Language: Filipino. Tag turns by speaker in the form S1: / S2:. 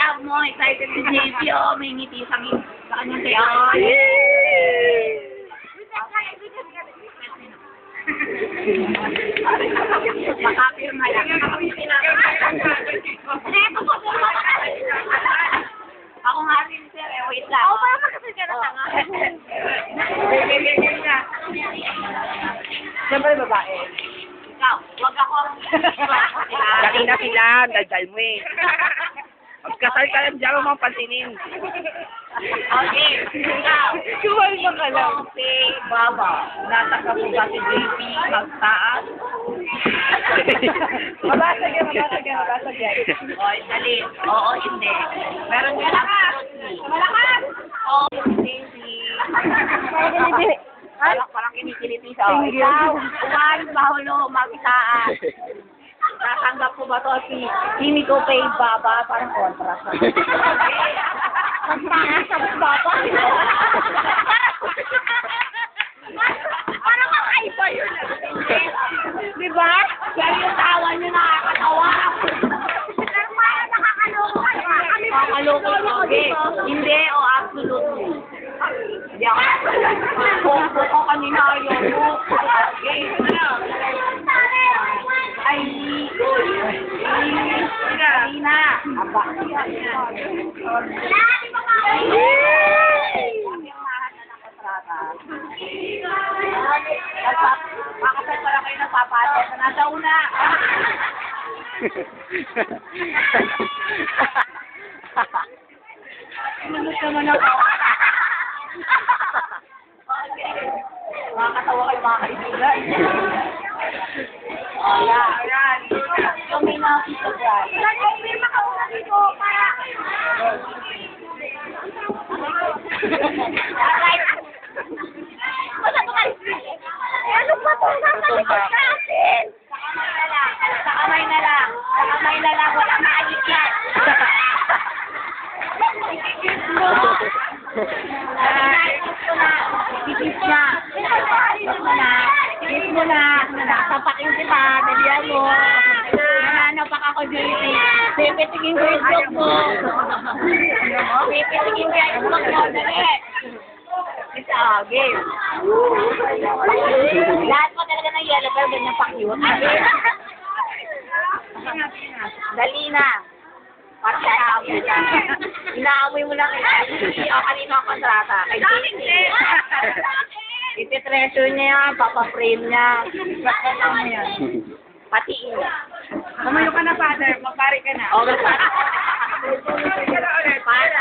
S1: love mo, excited si JP, oh, may ngiti sa kanyang tayo. Makapirma lang. Ako nga rin, sir. Wait lang. Oo, parang magkasal ka na tanga.
S2: Siyempre babae.
S1: Ikaw, wag ako.
S2: Kanina sila, daldal mo eh. Magkasal ka lang dyan, mga pantinin.
S1: Okay, ikaw.
S2: Kumalma ka lang.
S1: Okay, Baba. Nasa ka po ba si JP magtaas?
S2: Mabasag yan, mabasag yan, mabasag yan.
S1: Oy, dali. Oo, hindi. Meron ka lang. Malakas! Oo, hindi. Parang kinikiliti sa ikaw. Uwan, bahulo, mag-isaan. Natanggap ko ba to si Kimiko Pay Baba? Parang contrast. Magtaas sa Baba. Parang kakaiba yun. Diba? Kaya yung tawa nyo nakakatawa. Pero parang nakakaloko kayo. Nakakaloko kayo. Hindi, o absolutely. Hindi ako. Kung kanina ayaw mo. Okay. Ay, Karina. Aba. Makasal pala kayo ng papate. Nasa una. Minus naman ako. Makakatawa kayo mga kaibigan. Ayan. So, may nakita dyan. May makauna dito para... Alright. Ano ba ito? Nakalikot natin! Sa kamay na lang. Sa kamay na lang. Sa kamay na lang. Wala maalit yan. Kiss mo. Kiss na. Kiss mo na. Tapakin kita. Dalihan mo. Nananapak ako, JP. Pipitigin ko yung joke mo. Pipitigin ko yung joke mo. Dali. Isa, game. Lahat mo talaga ng yellow pero ganyan pa cute. Dali na. Para sa inaamoy na. Inaamoy mo lang o kanino ang kontrata. Kay JP. Iti-treasure niya yan, papa-frame niya. Pagkakataon mo yan. Patiin niya.
S2: Mamayo ka na, father. Magpari ka na.
S1: Okay. Para.